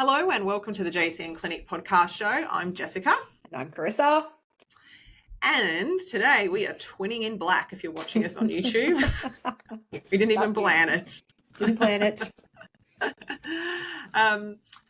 Hello and welcome to the JCN Clinic podcast show. I'm Jessica. And I'm Carissa. And today we are twinning in black if you're watching us on YouTube. We didn't even plan it. Didn't plan it.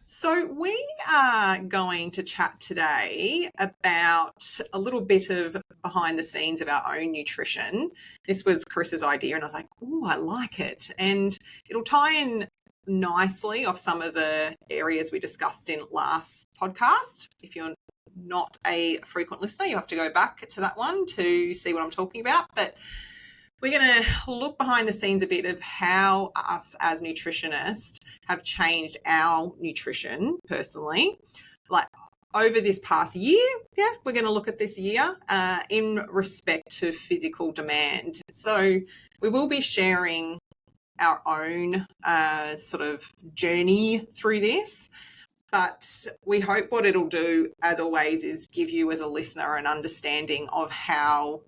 So we are going to chat today about a little bit of behind the scenes of our own nutrition. This was Carissa's idea and I was like, oh, I like it. And it'll tie in nicely off some of the areas we discussed in last podcast. If you're not a frequent listener, you have to go back to that one to see what I'm talking about. But we're going to look behind the scenes a bit of how us as nutritionists have changed our nutrition personally. Like over this past year, we're going to look at this year in respect to physical demand. So we will be sharing our own sort of journey through this. But we hope what it'll do, as always, is give you as a listener an understanding of how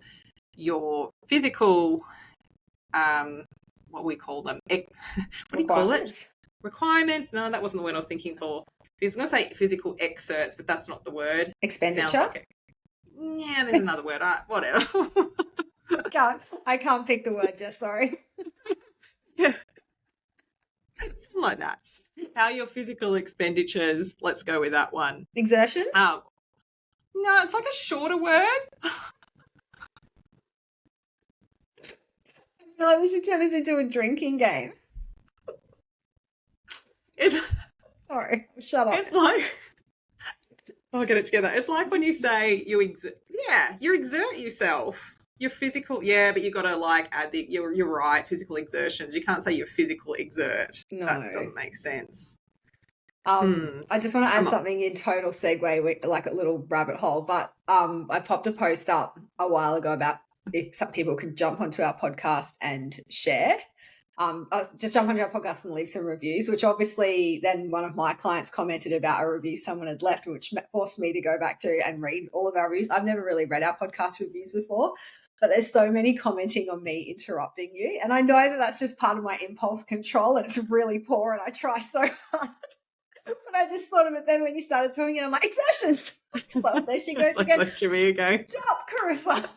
your physical, what we call them, what do you call it? Requirements? No, that wasn't the word I was thinking for. I was going to say physical exerts, but that's not the word. Expenditure? Sounds like it. Yeah, there's another word. Whatever. I can't pick the word, just sorry. Yeah. Something like that. How your physical expenditures, let's go with that one. Exertions? No, it's like a shorter word. I feel like we should turn this into a drinking game. Sorry, shut up. It's like, I'll get it together. It's like when you say you exert yourself. Your physical, but you got to like add you're right, physical exertions. You can't say your physical exert. No. That doesn't make sense. I just want to add something in total segue, like a little rabbit hole, but I popped a post up a while ago about if some people could jump onto our podcast and share. Just jump onto our podcast and leave some reviews, which obviously then one of my clients commented about a review someone had left, which forced me to go back through and read all of our reviews. I've never really read our podcast reviews before, but there's so many commenting on me interrupting you. And I know that that's just part of my impulse control and it's really poor and I try so hard. But I just thought of it then when you started talking and I'm like, exertions. So there she goes again. Like Jimmy again. Stop, Carissa.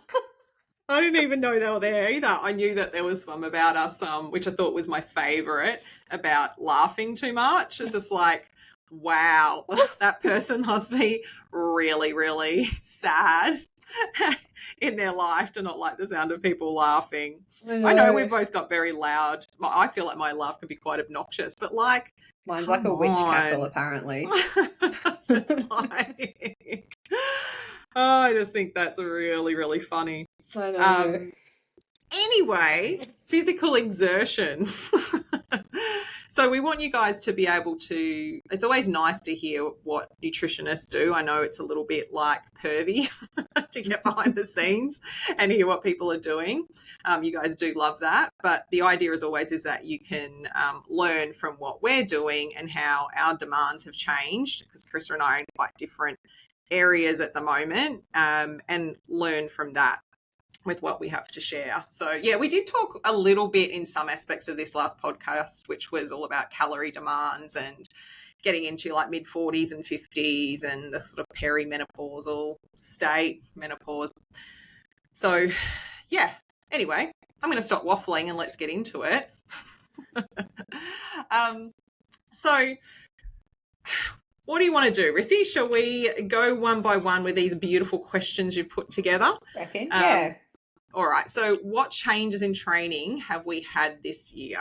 I didn't even know they were there either. I knew that there was one about us, which I thought was my favourite, about laughing too much. It's just like, wow, that person must be really, really sad in their life to not like the sound of people laughing. I know we've both got very loud. I feel like my laugh can be quite obnoxious, but like... Mine's like a witch cackle, apparently. It's just like... I just think that's really, really funny. I know. Anyway, physical exertion. So we want you guys to be able to, it's always nice to hear what nutritionists do. I know it's a little bit like pervy to get behind the scenes and hear what people are doing. You guys do love that. But the idea as always is that you can learn from what we're doing and how our demands have changed, because Carissa and I are in quite different areas at the moment, and learn from that with what we have to share. So we did talk a little bit in some aspects of this last podcast, which was all about calorie demands and getting into like mid 40s and 50s and the sort of perimenopausal state, menopause. So anyway, I'm going to stop waffling and let's get into it. So what do you want to do, Rissy? Shall we go one by one with these beautiful questions you've put together? Reckon? Yeah. All right. So what changes in training have we had this year?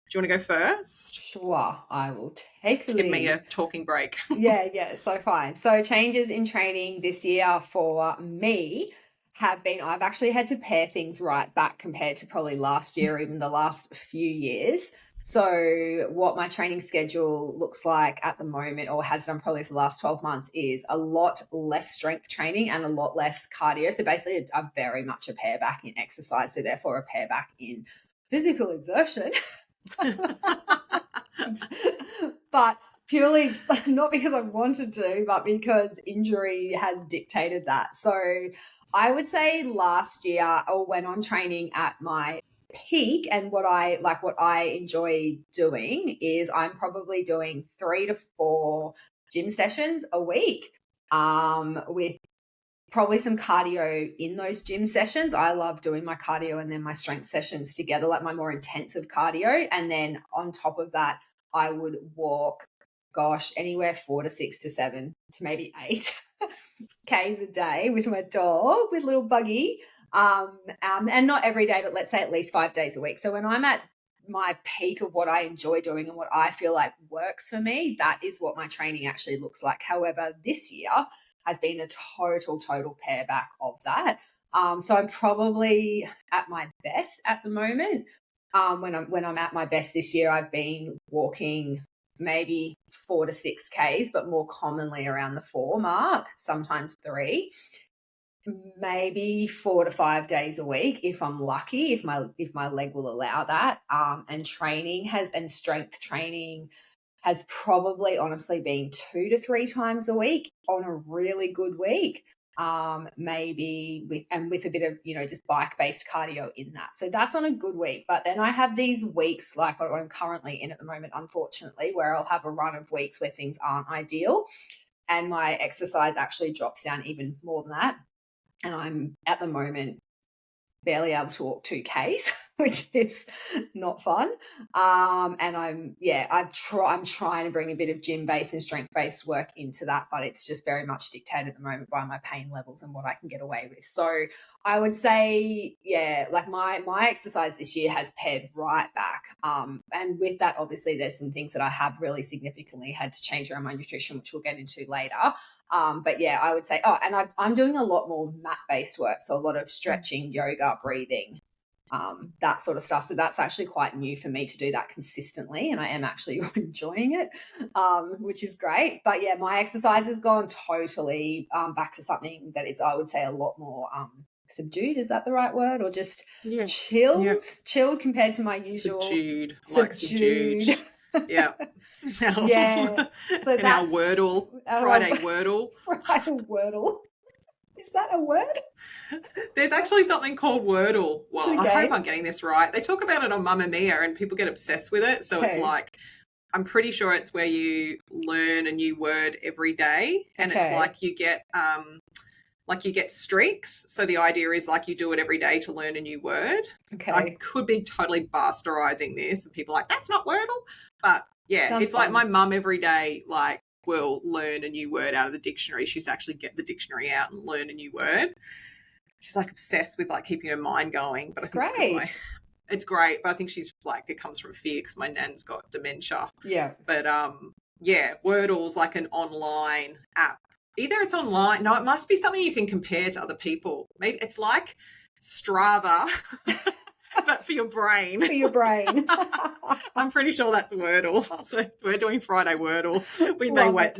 Do you want to go first? Sure. I will take the lead. Give me a talking break. Yeah. So fine. So changes in training this year for me have been, I've actually had to pare things right back compared to probably last year or even the last few years. So what my training schedule looks like at the moment, or has done probably for the last 12 months, is a lot less strength training and a lot less cardio. So basically a very much a pare back in exercise, so therefore a pare back in physical exertion. But purely not because I wanted to, but because injury has dictated that. So I would say last year, or when I'm training at my peak and what I enjoy doing is I'm probably doing 3 to 4 gym sessions a week, with probably some cardio in those gym sessions. I love doing my cardio and then my strength sessions together, like my more intensive cardio. And then on top of that, I would walk, anywhere 4 to 6 to 7 to maybe 8 Ks a day with my dog, with little Buggy. And not every day, but let's say at least 5 days a week. So when I'm at my peak of what I enjoy doing and what I feel like works for me, that is what my training actually looks like. However, this year has been a total pare back of that. So I'm probably at my best at the moment. When I'm at my best this year, I've been walking maybe 4 to 6 Ks, but more commonly around the 4 mark, sometimes 3, maybe 4 to 5 days a week if I'm lucky, if my leg will allow that. And strength training has probably honestly been 2 to 3 times a week on a really good week. Maybe with a bit of, just bike-based cardio in that. So that's on a good week. But then I have these weeks like what I'm currently in at the moment, unfortunately, where I'll have a run of weeks where things aren't ideal and my exercise actually drops down even more than that. And I'm at the moment barely able to walk 2 Ks, which is not fun. And I'm trying to bring a bit of gym-based and strength-based work into that, but it's just very much dictated at the moment by my pain levels and what I can get away with. So I would say, like my exercise this year has pared right back. And with that, obviously, there's some things that I have really significantly had to change around my nutrition, which we'll get into later. But I would say, I'm doing a lot more mat-based work. So a lot of stretching, yoga, breathing, that sort of stuff. So that's actually quite new for me to do that consistently. And I am actually enjoying it, which is great. But my exercise has gone totally back to something that is, I would say, a lot more subdued. Is that the right word? Or just chilled compared to my usual. Subdued. Yeah. So in our Wordle, Friday Wordle. Friday Wordle. Is that a word? There's actually something called Wordle. Well, okay. I hope I'm getting this right. They talk about it on Mamma Mia and people get obsessed with it. So It's like, I'm pretty sure it's where you learn a new word every day. And It's like you get streaks. So the idea is like you do it every day to learn a new word. Okay. I could be totally bastardizing this and people are like, that's not Wordle. But Sounds fun. Like my mum every day, like, will learn a new word out of the dictionary. She used to actually get the dictionary out and learn a new word. She's like obsessed with like keeping her mind going. But it's great. It's great. But I think she's like, it comes from fear because my nan's got dementia. Yeah. But Wordle's like an online app. Either it's online. No, it must be something you can compare to other people. Maybe it's like Strava, but for your brain. For your brain. I'm pretty sure that's Wordle. So we're doing Friday Wordle. We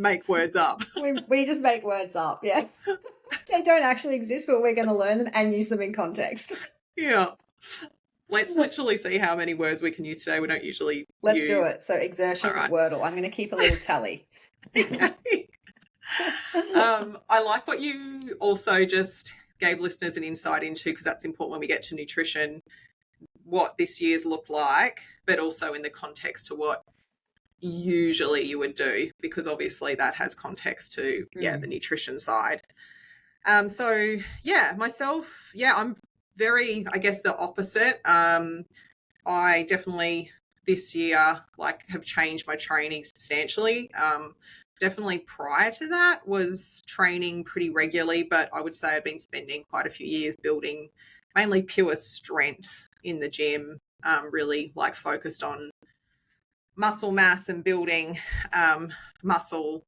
make words up. We just make words up, yeah. They don't actually exist, but we're going to learn them and use them in context. Yeah. Let's literally see how many words we can use today. We don't usually Let's do it. So exertion, Wordle. I'm going to keep a little tally. I like what you also just gave listeners an insight into, because that's important when we get to nutrition, what this year's looked like, but also in the context to what usually you would do, because obviously that has context to the nutrition side. Myself, I'm very, I guess, the opposite. I definitely this year have changed my training substantially. Definitely prior to that was training pretty regularly, but I would say I've been spending quite a few years building mainly pure strength in the gym, really focused on muscle mass and building muscle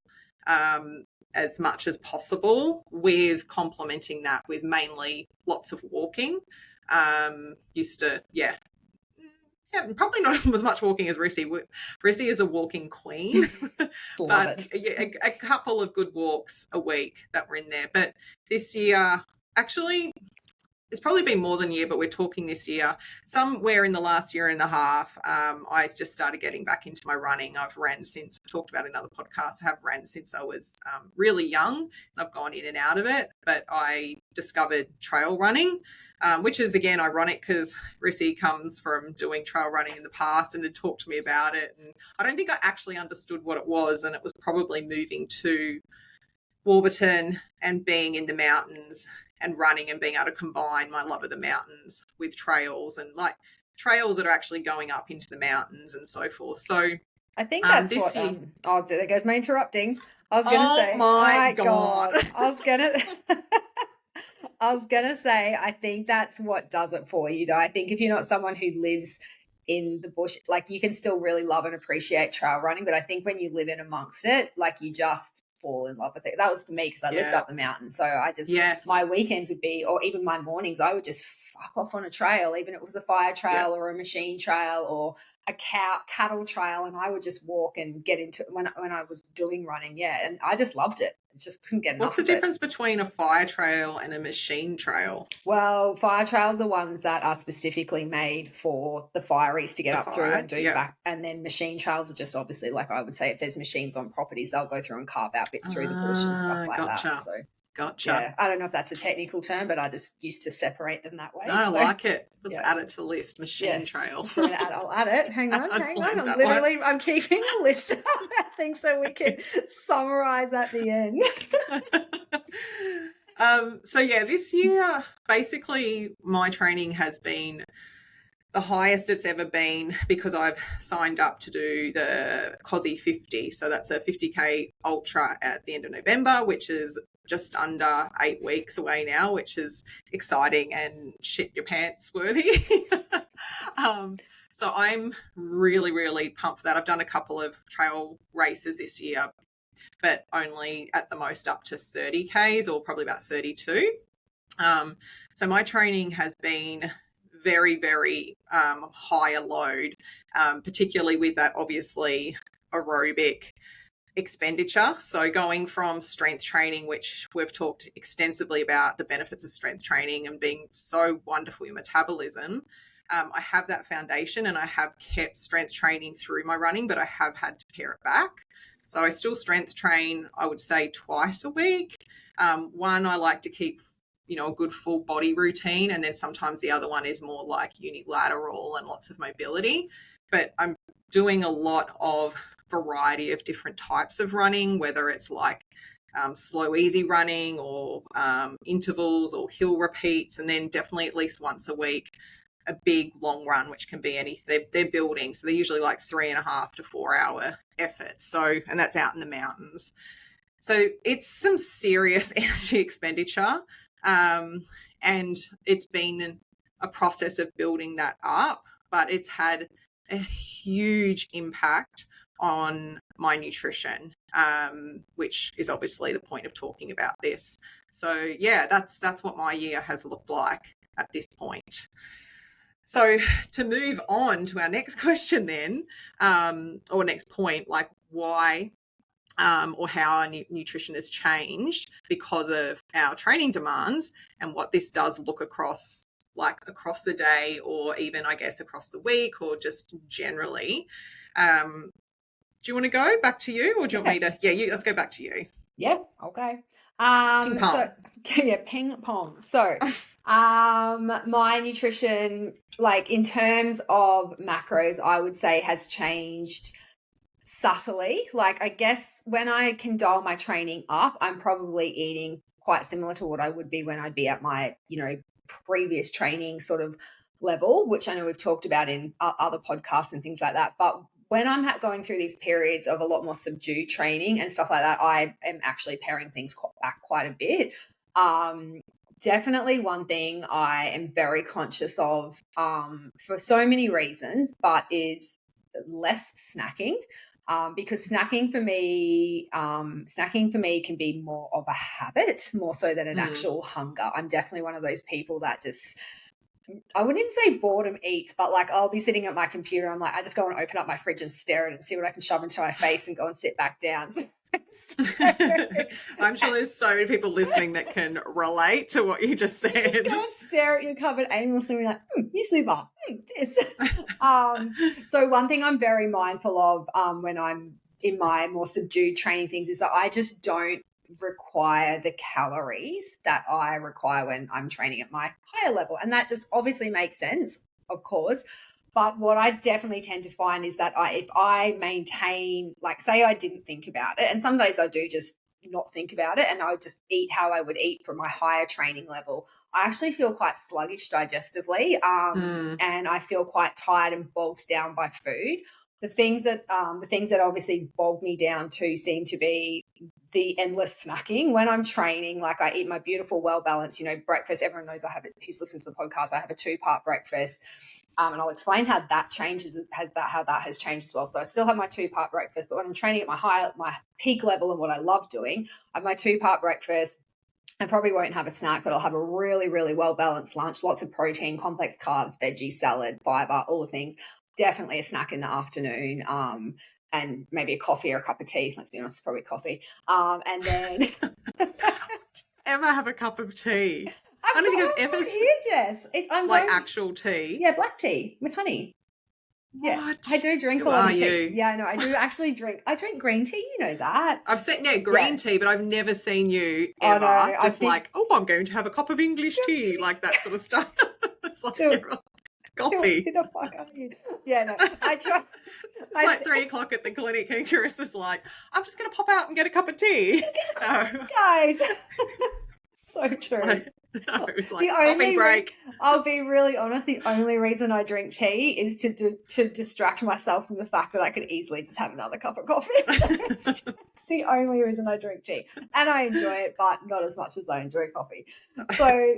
as much as possible, with complementing that with mainly lots of walking. Probably not as much walking as Rissy. Rissy is a walking queen, but a couple of good walks a week that were in there. But this year, actually, it's probably been more than a year, but we're talking this year. Somewhere in the last year and a half, I just started getting back into my running. I've ran since, talked about in other podcasts, I have ran since I was really young, and I've gone in and out of it. But I discovered trail running, which is, again, ironic because Rissy comes from doing trail running in the past and had talked to me about it. And I don't think I actually understood what it was, and it was probably moving to Warburton and being in the mountains and running and being able to combine my love of the mountains with trails, and like trails that are actually going up into the mountains and so forth. So I think that's this what. year, There goes my interrupting. I was gonna say, oh my God. I was gonna say, I think that's what does it for you, though. I think if you're not someone who lives in the bush, like, you can still really love and appreciate trail running, but I think when you live in amongst it, like, you just fall in love with it. That was for me because I lived up the mountain. So I just, my weekends would be, or even my mornings, I would just fuck off on a trail, even if it was a fire trail or a machine trail or a cattle trail, and I would just walk and get into it when I was doing running. And I just loved it. I just couldn't get enough. What's the difference between a fire trail and a machine trail? Well, fire trails are ones that are specifically made for the fireys to get up through and do back, and then machine trails are just, obviously, like, I would say, if there's machines on properties, they'll go through and carve out bits through the bush and stuff like that. So Gotcha. Yeah, I don't know if that's a technical term, but I just used to separate them that way. No, I like it. Let's add it to the list. Machine trail. I'll add it. Hang on. I'm keeping a list of things so we can summarize at the end. This year, basically, my training has been the highest it's ever been because I've signed up to do the COSI 50. So that's a 50K ultra at the end of November, which is just under 8 weeks away now, which is exciting and shit your pants worthy. So I'm really, really pumped for that. I've done a couple of trail races this year, but only at the most up to 30 Ks or probably about 32. So my training has been very, very higher load, particularly with that, obviously, aerobic expenditure. So going from strength training, which we've talked extensively about the benefits of strength training and being so wonderful in metabolism, I have that foundation and I have kept strength training through my running, but I have had to pare it back. So I still strength train, I would say, twice a week. One, I like to keep a good full body routine, and then sometimes the other one is more like unilateral and lots of mobility. But I'm doing a lot of variety of different types of running, whether it's like slow, easy running or intervals or hill repeats, and then definitely at least once a week a big long run, which can be anything. They're building, so they're usually like 3.5 to 4 hour efforts. So, and that's out in the mountains. So it's some serious energy expenditure, and it's been a process of building that up, but it's had a huge impact on my nutrition, which is obviously the point of talking about this. So that's what my year has looked like at this point. So to move on to our next question then, or next point, like why or how our nutrition has changed because of our training demands, and what this does look across the day, or even, I guess, across the week, or just generally. Do you want to go back to you, or do you want me to? Yeah, let's go back to you. Yeah, okay. Ping pong. Ping pong. So, my nutrition, like in terms of macros, I would say has changed subtly. Like, I guess when I can dial my training up, I'm probably eating quite similar to what I would be when I'd be at my, previous training sort of level, which I know we've talked about in other podcasts and things like that. But when I'm going through these periods of a lot more subdued training and stuff like that, I am actually paring things back quite a bit. Definitely one thing I am very conscious of for so many reasons, but is less snacking. Because snacking for me can be more of a habit, more so than an actual hunger. I'm definitely one of those people that just, I wouldn't even say boredom eats, but like I'll be sitting at my computer, I'm like, I just go and open up my fridge and stare at it and see what I can shove into my face and go and sit back down. I'm sure there's so many people listening that can relate to what you just said. Just go and stare at your cupboard aimlessly and be like, you super, this. So one thing I'm very mindful of when I'm in my more subdued training things is that I just don't require the calories that I require when I'm training at my higher level. And that just obviously makes sense, of course. But what I definitely tend to find is that if I maintain, like, say I didn't think about it, and some days I do just not think about it and I would just eat how I would eat from my higher training level, I actually feel quite sluggish digestively, and I feel quite tired and bogged down by food. The things that obviously bog me down too seem to be the endless snacking when I'm training. Like, I eat my beautiful, well-balanced, breakfast. Everyone knows I have it, who's listened to the podcast, I have a 2-part breakfast. And I'll explain how that changes, how that has changed as well. So I still have my 2-part breakfast, but when I'm training at my peak level and what I love doing, I have my 2-part breakfast. I probably won't have a snack, but I'll have a really, really well-balanced lunch, lots of protein, complex carbs, veggie, salad, fiber, all the things. Definitely a snack in the afternoon, and maybe a coffee or a cup of tea. Let's be honest, it's probably coffee. And then ever have a cup of tea? I don't think I've ever here, Jess. I'm like actual tea. Yeah, black tea with honey. What? Yeah, I do drink a lot of tea. Yeah, no, I do actually drink. I drink green tea. You know that. I've seen green tea, but I've never seen you ever just I'm going to have a cup of English tea, like that sort of stuff. It's like coffee. Who the fuck are you? Yeah, no, I try. It's like 3:00 at the clinic, and Carissa's like, "I'm just going to pop out and get a cup of tea." Guys. So true. It's like coffee break. I'll be really honest. The only reason I drink tea is to distract myself from the fact that I could easily just have another cup of coffee. So it's the only reason I drink tea, and I enjoy it, but not as much as I enjoy coffee. So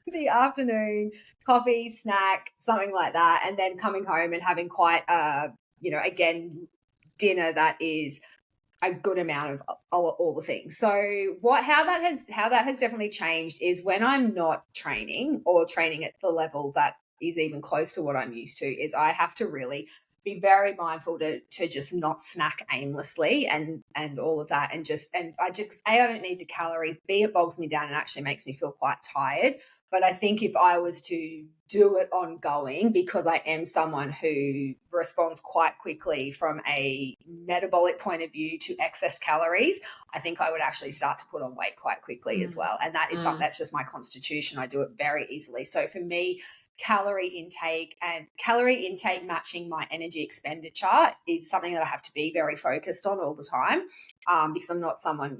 the afternoon coffee, snack, something like that, and then coming home and having quite again, dinner that is a good amount of all the things. So how that has definitely changed is when I'm not training or training at the level that is even close to what I'm used to, is I have to really be very mindful to just not snack aimlessly and all of that, and I don't need the calories. B, it bogs me down and actually makes me feel quite tired. But I think if I was to do it ongoing, because I am someone who responds quite quickly from a metabolic point of view to excess calories, I think I would actually start to put on weight quite quickly as well. And that is something that's just my constitution. I do it very easily. So for me, calorie intake matching my energy expenditure is something that I have to be very focused on all the time, because I'm not someone,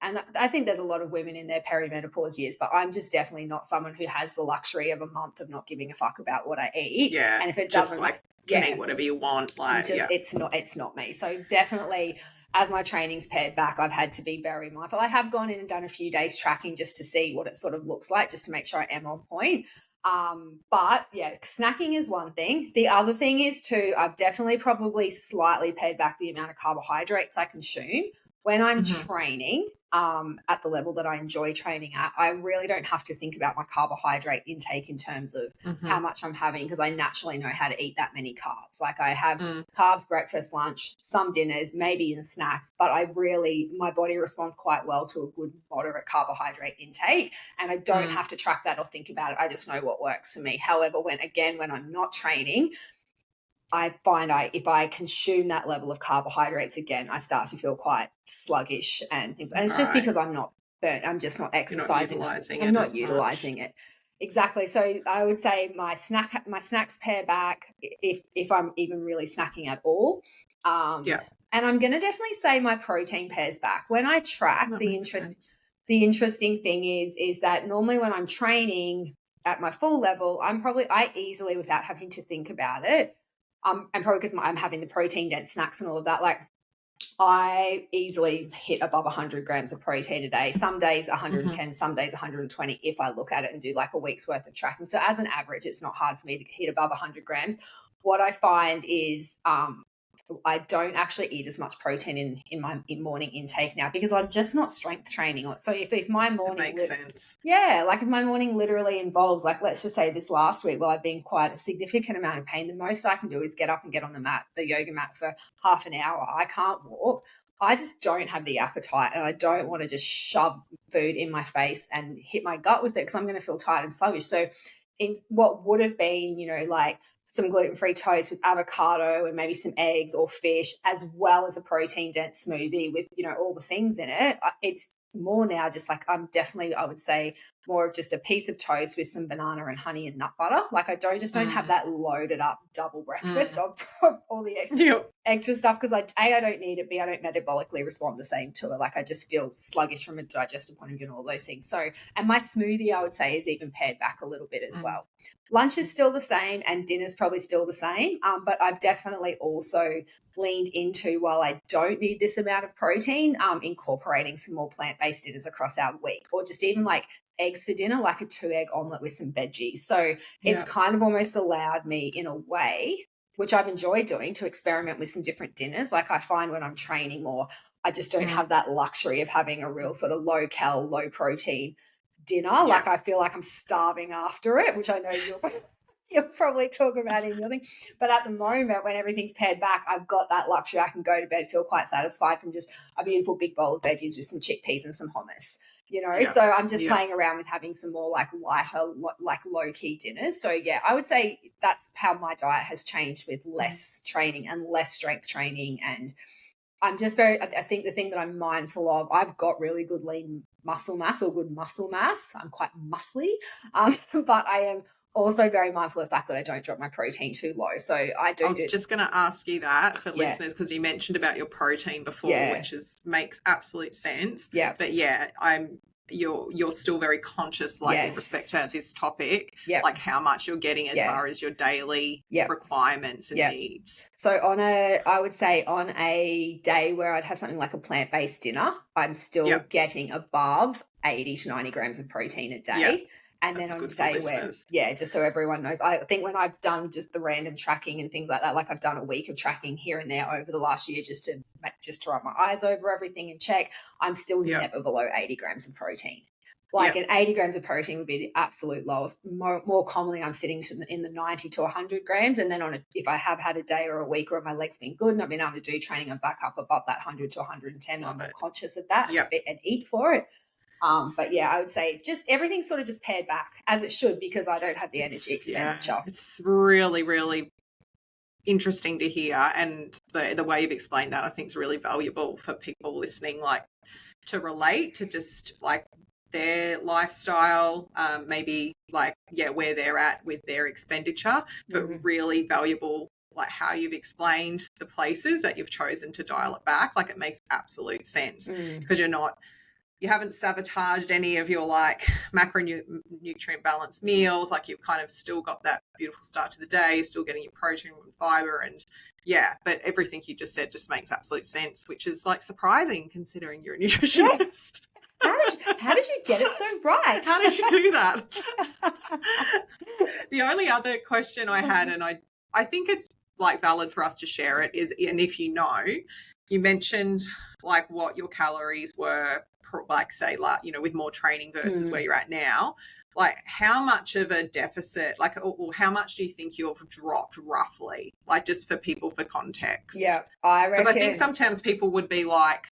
and I think there's a lot of women in their perimenopause years, but I'm just definitely not someone who has the luxury of a month of not giving a fuck about what I eat. Yeah. And if it just doesn't, eat whatever you want. It's not me. So definitely, as my training's pared back, I've had to be very mindful. I have gone in and done a few days tracking just to see what it sort of looks like, just to make sure I am on point. But yeah, snacking is one thing. The other thing is too, I've definitely probably slightly pared back the amount of carbohydrates I consume when I'm training. At the level that I enjoy training at, I really don't have to think about my carbohydrate intake in terms of how much I'm having, because I naturally know how to eat that many carbs. Like, I have carbs, breakfast, lunch, some dinners, maybe in snacks, but my body responds quite well to a good moderate carbohydrate intake, and I don't have to track that or think about it. I just know what works for me. However, when I'm not training, I find if I consume that level of carbohydrates again, I start to feel quite sluggish and things. And it's just because I'm not burnt. I'm just not exercising. I'm not utilizing it. Exactly. So I would say my snacks pare back if I'm even really snacking at all. And I'm going to definitely say my protein pares back. When I track, the interesting thing is that normally when I'm training at my full level, I easily, without having to think about it, and probably because I'm having the protein dense snacks and all of that, like, I easily hit above 100 grams of protein a day. Some days 110, some days 120 if I look at it and do like a week's worth of tracking. So as an average, it's not hard for me to hit above 100 grams. What I find is I don't actually eat as much protein in my morning intake now, because I'm just not strength training. So if my morning makes sense. Yeah, like if my morning literally involves, like, let's just say this last week, I've been quite a significant amount of pain. The most I can do is get up and get on the yoga mat for half an hour. I can't walk. I just don't have the appetite, and I don't want to just shove food in my face and hit my gut with it, because I'm going to feel tired and sluggish. So in what would have been, like some gluten-free toast with avocado and maybe some eggs or fish, as well as a protein-dense smoothie with, all the things in it. It's more now just like I'm definitely, I would say, more of just a piece of toast with some banana and honey and nut butter. Like I don't have that loaded up double breakfast of all the extra stuff, because I don't need it. B, I don't metabolically respond the same to it. Like I just feel sluggish from a digestive point of view and all those things. So, and my smoothie, I would say, is even pared back a little bit as well. Lunch is still the same and dinner's probably still the same, but I've definitely also leaned into, while I don't need this amount of protein, incorporating some more plant-based dinners across our week, or just even like eggs for dinner, like a 2-egg omelette with some veggies. So it's kind of almost allowed me in a way, which I've enjoyed doing, to experiment with some different dinners. Like I find when I'm training more, I just don't have that luxury of having a real sort of low cal, low protein dinner. Like I feel like I'm starving after it, which I know you'll probably talk about in your thing. But at the moment, when everything's pared back, I've got that luxury. I can go to bed, feel quite satisfied from just a beautiful big bowl of veggies with some chickpeas and some hummus, So I'm just playing around with having some more like lighter, like low key dinners. So yeah, I would say that's how my diet has changed, with less training and less strength training. And I'm just I think the thing that I'm mindful of, I've got really good lean muscle mass, or good muscle mass. I'm quite muscly, but I am also very mindful of the fact that I don't drop my protein too low. So I was just going to ask you that for listeners, because you mentioned about your protein before, which makes absolute sense. Yeah. But you're still very conscious, like in respect to this topic, like how much you're getting as far as your daily requirements and needs. So I would say on a day where I'd have something like a plant-based dinner, I'm still getting above 80 to 90 grams of protein a day. And then on a day where, just so everyone knows, I think when I've done just the random tracking and things like that, like I've done a week of tracking here and there over the last year, just to rub my eyes over everything and check, I'm still never below 80 grams of protein. Like an 80 grams of protein would be the absolute lowest. More commonly, I'm sitting in the 90 to 100 grams. And then if I have had a day or a week where my leg's been good and I've been able to do training, I'm back up above that 100 to 110. I'm more conscious of that and eat for it. But I would say just everything's sort of just pared back as it should, because I don't have the energy expenditure. It's really, really interesting to hear, and the way you've explained that I think is really valuable for people listening, like to relate to just like their lifestyle, maybe like where they're at with their expenditure, but really valuable like how you've explained the places that you've chosen to dial it back. Like it makes absolute sense, because you haven't sabotaged any of your like macronutrient balanced meals. Like you've kind of still got that beautiful start to the day, still getting your protein and fiber, and but everything you just said just makes absolute sense, which is like surprising considering you're a nutritionist. How did you get it so right? How did you do that? The only other question I had, and I think it's like valid for us to share it, is, and if you mentioned like what your calories were, like say like, with more training versus where you're at now, like how much of a deficit, like, or how much do you think you've dropped roughly, like just for people for context? I reckon, because I think sometimes people would be like,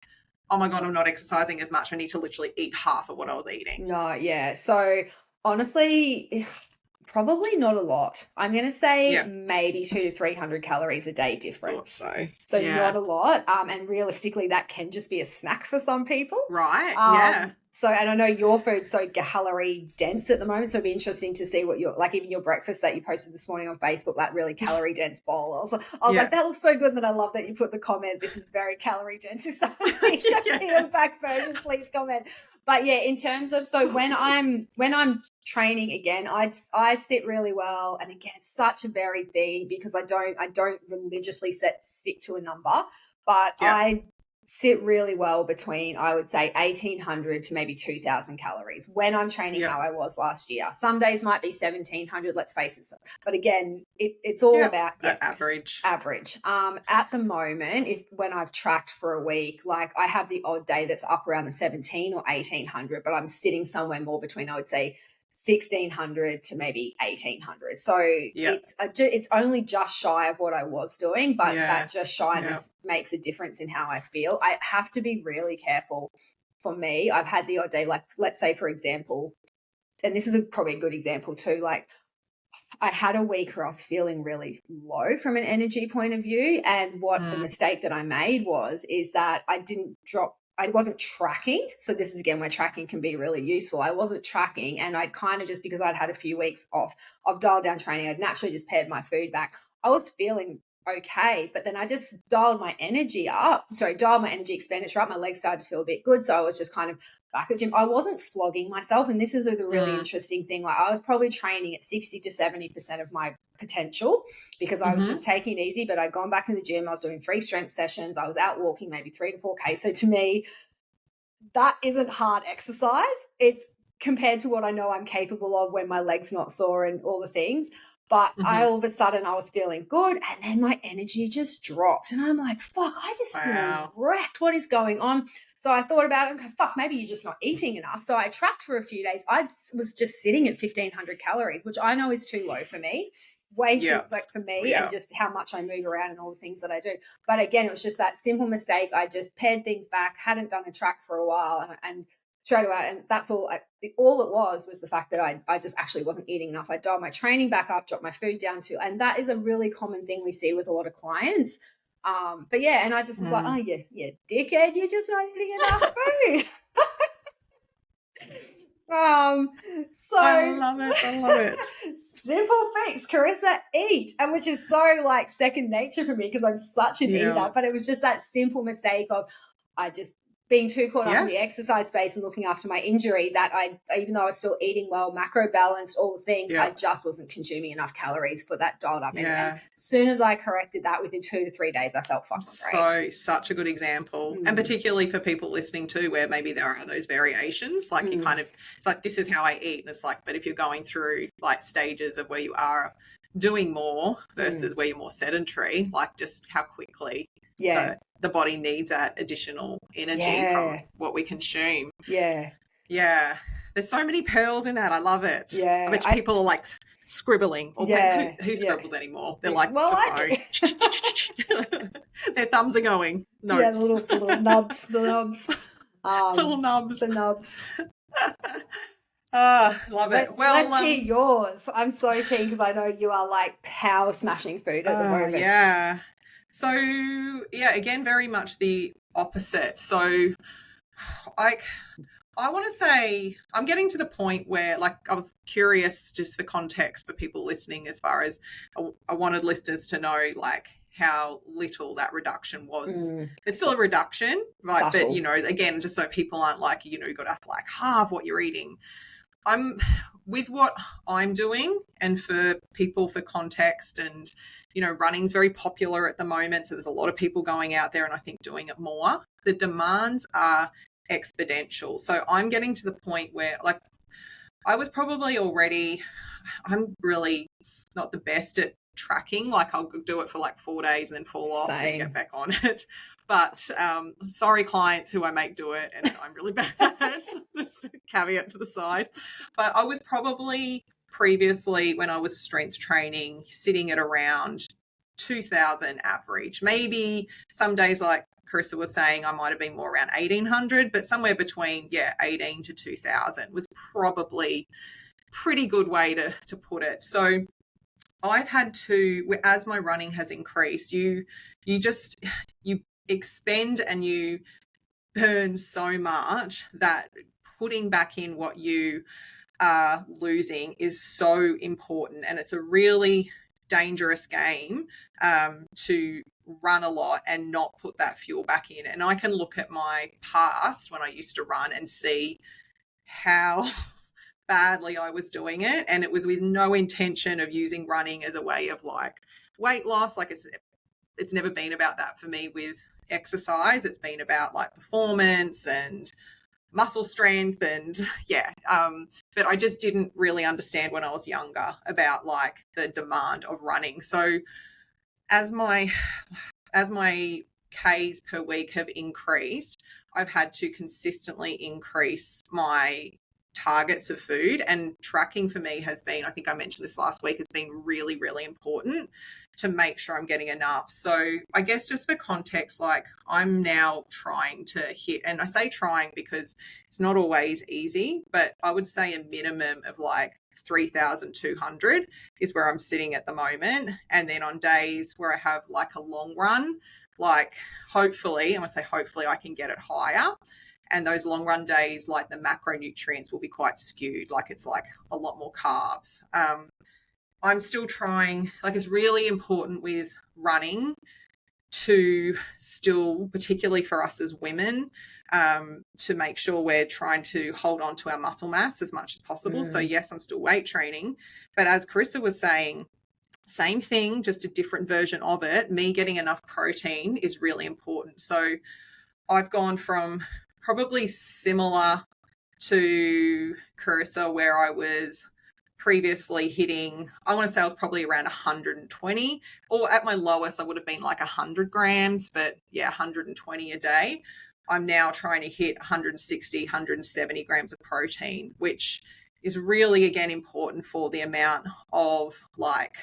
oh my God, I'm not exercising as much, I need to literally eat half of what I was eating. No, so honestly, probably not a lot. I'm going to say maybe 200 to 300 calories a day difference. So not a lot. And realistically, that can just be a snack for some people. Right. So, and I know your food's so calorie dense at the moment, so it'd be interesting to see what like even your breakfast that you posted this morning on Facebook, that really calorie dense bowl. I was like, that looks so good. And then I love that you put the comment, this is very calorie dense. If someone needs a back version, please comment. But in terms of, so when I'm training again, I sit really well. And again, it's such a varied thing, because I don't religiously stick to a number, but I sit really well between, I would say, 1,800 to maybe 2,000 calories when I'm training how I was last year. Some days might be 1,700, let's face it. But again, it's all about average. At the moment, when I've tracked for a week, like I have the odd day that's up around the 1,700 or 1,800, but I'm sitting somewhere more between, I would say, 1,600 to maybe 1,800. So it's only just shy of what I was doing, but that just shyness makes a difference in how I feel. I have to be really careful. For me, I've had the odd day, like let's say, for example, and this is probably a good example too, like I had a week where I was feeling really low from an energy point of view. And what the mistake that I made is that I wasn't tracking. So this is again where tracking can be really useful. I wasn't tracking, and I'd kind of, just because I'd had a few weeks off of dialed down training, I'd naturally just pared my food back. I was feeling okay, but then I just dialed my energy expenditure up. My legs started to feel a bit good. So I was just kind of back at the gym. I wasn't flogging myself. And this is the really interesting thing. Like, I was probably training at 60 to 70% of my potential, because I was just taking it easy, but I'd gone back in the gym. I was doing 3 strength sessions. I was out walking maybe 3 to 4K. So to me, that isn't hard exercise. It's compared to what I know I'm capable of when my leg's not sore and all the things. But all of a sudden I was feeling good, and then my energy just dropped. And I'm like, fuck, I just feel wrecked. What is going on? So I thought about it. Okay, fuck, maybe you're just not eating enough. So I tracked for a few days. I was just sitting at 1,500 calories, which I know is too low for me. Way too, like, for me, and just how much I move around and all the things that I do. But again, it was just that simple mistake. I just pared things back, hadn't done a track for a while, and straight away, and that's all. All it was the fact that I just actually wasn't eating enough. I dialed my training back up, dropped my food down too, and that is a really common thing we see with a lot of clients. But yeah, and I just was like, oh yeah, dickhead, you're just not eating enough food. So I love it. Simple fix, Carissa, eat. And which is so like second nature for me, because I'm such an eater. But it was just that simple mistake of I just being too caught up in the exercise space and looking after my injury, that even though I was still eating well, macro balanced, all the things, I just wasn't consuming enough calories for that dialed up. And as soon as I corrected that, within 2 to 3 days, I felt fucking great. Such a good example. And particularly for people listening too, where maybe there are those variations, like you kind of, it's like, this is how I eat. And it's like, but if you're going through like stages of where you are doing more versus where you're more sedentary, like just how quickly the body needs that additional energy from what we consume. Yeah. There's so many pearls in that. I love it. I bet people are like scribbling. Or who scribbles anymore? They're like, the phone. Their thumbs are going. Notes. Yeah, the little nubs. The nubs. Little nubs. The nubs. Love it. Let's hear yours. I'm so keen, because I know you are like power smashing food at the moment. Yeah. So, again, very much the opposite. So, I want to say I'm getting to the point where, like, I was curious, just for context for people listening, as far as I wanted listeners to know, like, how little that reduction was. It's still a reduction, right? Subtle. But, you know, again, just so people aren't like, you know, you've got to like halve what you're eating. With what I'm doing, and for people, for context, and, you know, running's very popular at the moment. So there's a lot of people going out there and I think doing it more. The demands are exponential. So I'm getting to the point where, like, I was probably already, I'm really not the best at tracking. Like, I'll do it for like 4 days and then fall off and then get back on it. But sorry, clients who I make do it, and I'm really bad at it. Just a caveat to the side. But I was probably previously, when I was strength training, sitting at around 2,000 average. Maybe some days, like Carissa was saying, I might have been more around 1,800, but somewhere between 18 to 2,000 was probably pretty good way to put it. So I've had to, as my running has increased, you expend and you burn so much that putting back in what you are losing is so important. And it's a really dangerous game to run a lot and not put that fuel back in. And I can look at my past when I used to run and see how badly I was doing it, and it was with no intention of using running as a way of like weight loss. Like, it's never been about that for me with exercise. It's been about like performance and muscle strength, and but I just didn't really understand when I was younger about like the demand of running. So as my Ks per week have increased, I've had to consistently increase my targets of food, and tracking for me has been, I think I mentioned this last week, has been really, really important to make sure I'm getting enough. So I guess just for context, like, I'm now trying to hit, and I say trying because it's not always easy, but I would say a minimum of like 3,200 is where I'm sitting at the moment. And then on days where I have like a long run, like hopefully, I'm going to say hopefully I can get it higher. And those long run days, like the macronutrients will be quite skewed. Like it's like a lot more carbs. I'm still trying, like it's really important with running to still, particularly for us as women, to make sure we're trying to hold on to our muscle mass as much as possible. So yes, I'm still weight training, but as Carissa was saying, same thing, just a different version of it. Me getting enough protein is really important. So I've gone from probably similar to Carissa, where I was previously hitting, I want to say I was probably around 120, or at my lowest I would have been like 100 grams, but yeah, 120 a day. I'm now trying to hit 160, 170 grams of protein, which is really, again, important for the amount of like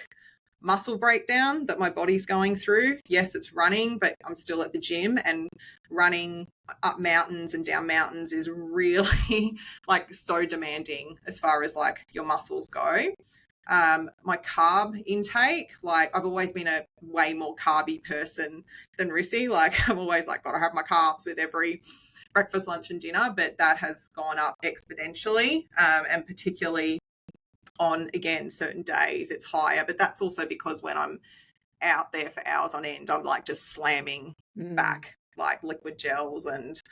muscle breakdown that my body's going through. Yes, it's running, but I'm still at the gym, and running up mountains and down mountains is really like so demanding as far as like your muscles go. My carb intake, like I've always been a way more carby person than Rissy. Like I'm always like, gotta have my carbs with every breakfast, lunch and dinner, but that has gone up exponentially, and particularly on, again, certain days it's higher, but that's also because when I'm out there for hours on end, I'm like just slamming back like liquid gels and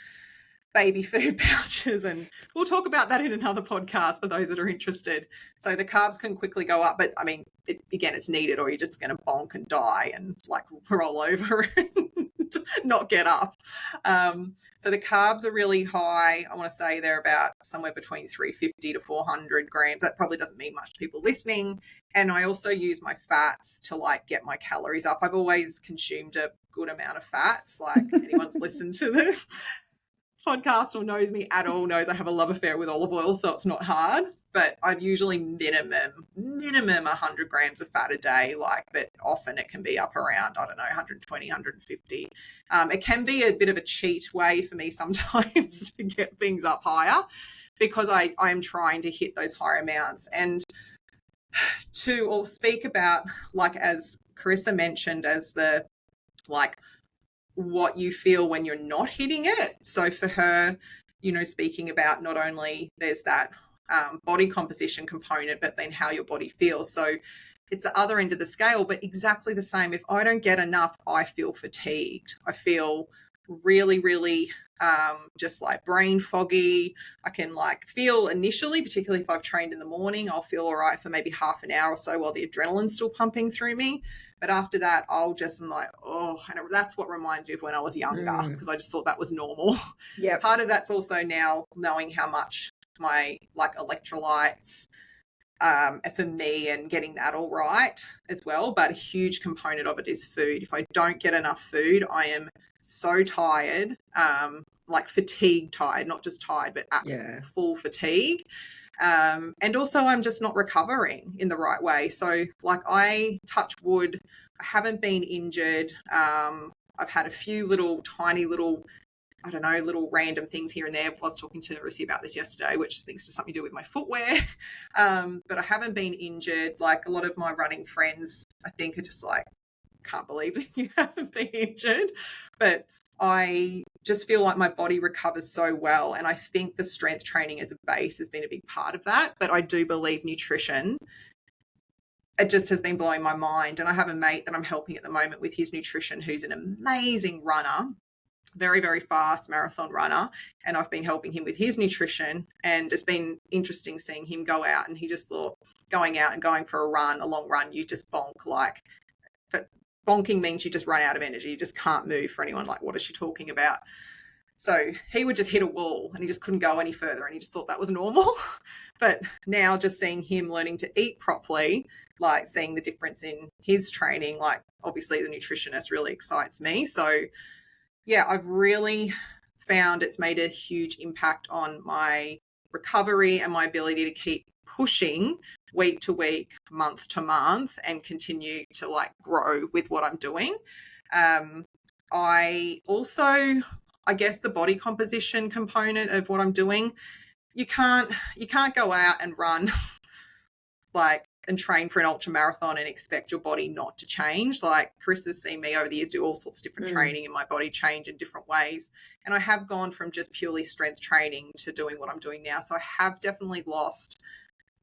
baby food pouches, and we'll talk about that in another podcast for those that are interested. So the carbs can quickly go up, but I mean, again, it's needed, or you're just going to bonk and die and like roll over and not get up. So the carbs are really high. I want to say they're about somewhere between 350 to 400 grams. That probably doesn't mean much to people listening. And I also use my fats to like get my calories up. I've always consumed a good amount of fats. Like anyone's listened to the podcast or knows me at all knows I have a love affair with olive oil, so it's not hard. But I'd usually minimum 100 grams of fat a day, like, but often it can be up around, I don't know, 120, 150. It can be a bit of a cheat way for me sometimes to get things up higher, because I'm trying to hit those higher amounts. And to all speak about, like, as Carissa mentioned, as the, like, what you feel when you're not hitting it. So for her, you know, speaking about not only there's that body composition component, but then how your body feels. So it's the other end of the scale, but exactly the same. If I don't get enough, I feel fatigued. I feel really, really just like brain foggy. I can like feel initially, particularly if I've trained in the morning, I'll feel all right for maybe half an hour or so while the adrenaline's still pumping through me. But after that, I'll just, I'm like, oh, and that's what reminds me of when I was younger, because I just thought that was normal. Yeah. Part of that's also now knowing how much my like electrolytes for me, and getting that all right as well. But a huge component of it is food. If I don't get enough food, I am so tired, like fatigue tired, not just tired, but full fatigue. And also I'm just not recovering in the right way. So like, I touch wood, I haven't been injured. I've had a few little tiny little, I don't know, little random things here and there. I was talking to Rissy about this yesterday, which thinks to something to do with my footwear. But I haven't been injured. Like a lot of my running friends, I think, are just like, can't believe that you haven't been injured. But I just feel like my body recovers so well. And I think the strength training as a base has been a big part of that. But I do believe nutrition, it just has been blowing my mind. And I have a mate that I'm helping at the moment with his nutrition, who's an amazing runner, very, very fast marathon runner. And I've been helping him with his nutrition, and it's been interesting seeing him go out. And he just thought, going out and going for a run, a long run, you just bonk like, but bonking means you just run out of energy. You just can't move. For anyone like, what is she talking about? So he would just hit a wall and he just couldn't go any further, and he just thought that was normal. But now just seeing him learning to eat properly, like seeing the difference in his training, like obviously the nutritionist really excites me. So yeah, I've really found it's made a huge impact on my recovery and my ability to keep pushing week to week, month to month, and continue to like grow with what I'm doing. I also, I guess the body composition component of what I'm doing, you can't go out and run like, and train for an ultra marathon and expect your body not to change. Like, Carissa's seen me over the years do all sorts of different training and my body change in different ways. And I have gone from just purely strength training to doing what I'm doing now. So I have definitely lost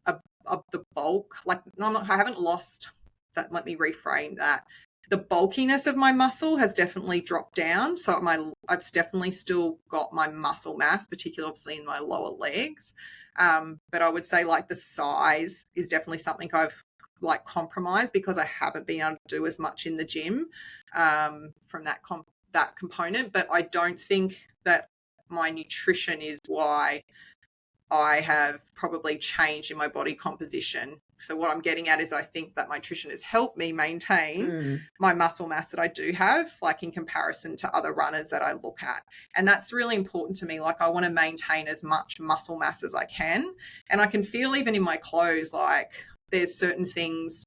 the bulk. Like, no, I haven't lost that. Let me reframe that. The bulkiness of my muscle has definitely dropped down. So I've definitely still got my muscle mass, particularly obviously in my lower legs. But I would say like the size is definitely something I've like compromised because I haven't been able to do as much in the gym from that component. But I don't think that my nutrition is why I have probably changed in my body composition. So what I'm getting at is I think that my nutrition has helped me maintain my muscle mass that I do have, like in comparison to other runners that I look at. And that's really important to me. Like, I want to maintain as much muscle mass as I can. And I can feel even in my clothes, like there's certain things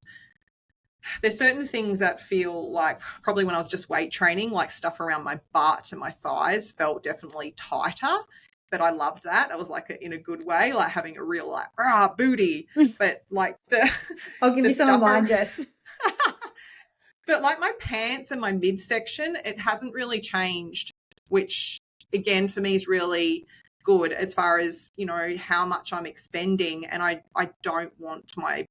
that feel like probably when I was just weight training, like stuff around my butt and my thighs felt definitely tighter. But I loved that. I was like in a good way, like having a real like booty. But like I'll give you some of mine, Jess. But like my pants and my midsection, it hasn't really changed, which again for me is really good as far as, you know, how much I'm expending. And I don't want my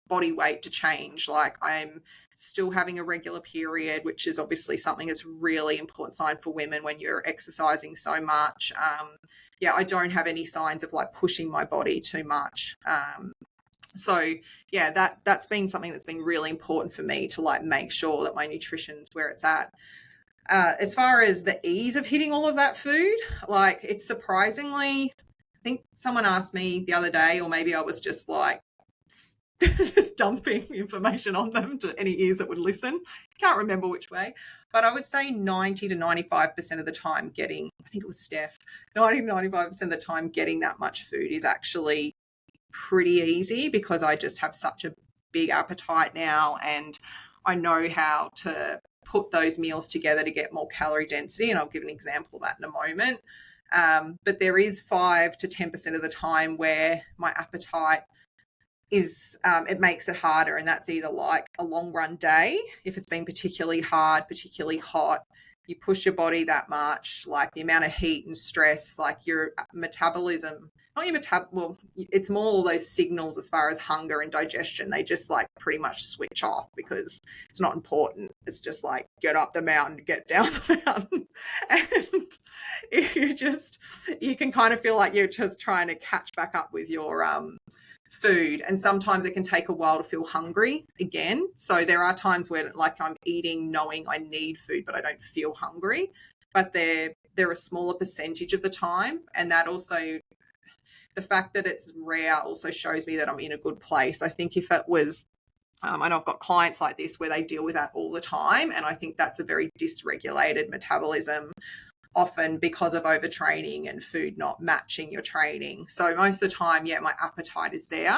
body weight to change. Like, I'm still having a regular period, which is obviously something that's really important sign for women when you're exercising so much. I don't have any signs of like pushing my body too much. So yeah, that's been something that's been really important for me to like make sure that my nutrition's where it's at. As far as the ease of hitting all of that food, like, it's surprisingly, I think someone asked me the other day, or maybe I was just like just dumping information on them to any ears that would listen. Can't remember which way, but I would say 90 to 95% of the time getting, I think it was Steph, 90 to 95% of the time getting that much food is actually pretty easy because I just have such a big appetite now, and I know how to put those meals together to get more calorie density. And I'll give an example of that in a moment. But there is 5 to 10% of the time where my appetite is it makes it harder, and that's either like a long run day, if it's been particularly hard, particularly hot, you push your body that much, like the amount of heat and stress, like your metabolism, not your well, it's more all those signals as far as hunger and digestion, they just like pretty much switch off because it's not important. It's just like get up the mountain, get down the mountain. And you can kind of feel like you're just trying to catch back up with your food, and sometimes it can take a while to feel hungry again. So there are times where like I'm eating knowing I need food but I don't feel hungry, but they're a smaller percentage of the time. And that also, the fact that it's rare also shows me that I'm in a good place. I think if it was I know I've got clients like this where they deal with that all the time, and I think that's a very dysregulated metabolism, often because of overtraining and food not matching your training. So most of the time, yeah, my appetite is there.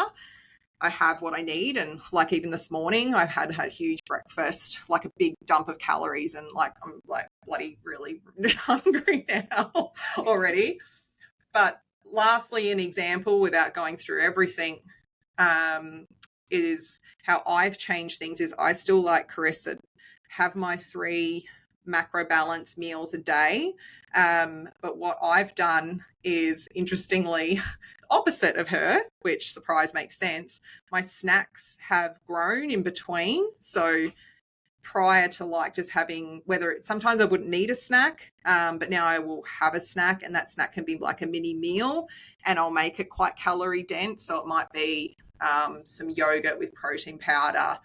I have what I need. And like even this morning, I've had a huge breakfast, like a big dump of calories, and like I'm like bloody really hungry now already. But lastly, an example without going through everything is how I've changed things is I still, like Carissa, have my 3 macro balance meals a day. But what I've done is, interestingly, opposite of her, which surprise makes sense. My snacks have grown in between. So prior to like just having, sometimes I wouldn't need a snack, but now I will have a snack, and that snack can be like a mini meal, and I'll make it quite calorie dense. So it might be some yogurt with protein powder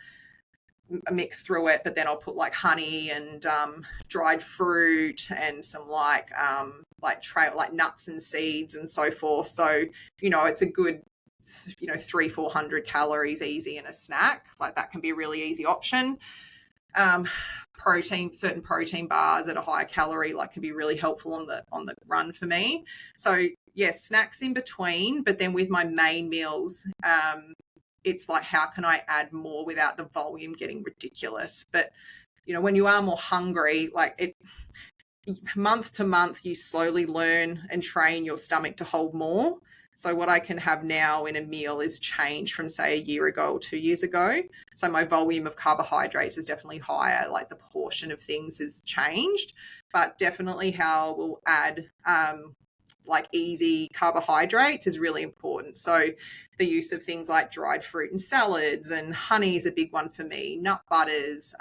mix through it, but then I'll put like honey and dried fruit and some like nuts and seeds and so forth. So, you know, it's a good, 300-400 calories easy in a snack. Like, that can be a really easy option. Certain protein bars at a higher calorie like can be really helpful on the run for me. So yes, snacks in between, but then with my main meals, it's like, how can I add more without the volume getting ridiculous? But, when you are more hungry, like month to month, you slowly learn and train your stomach to hold more. So what I can have now in a meal is changed from, say, a year ago or 2 years ago. So my volume of carbohydrates is definitely higher, like the portion of things has changed, but definitely how we'll add like easy carbohydrates is really important. So the use of things like dried fruit and salads, and honey is a big one for me, nut butters,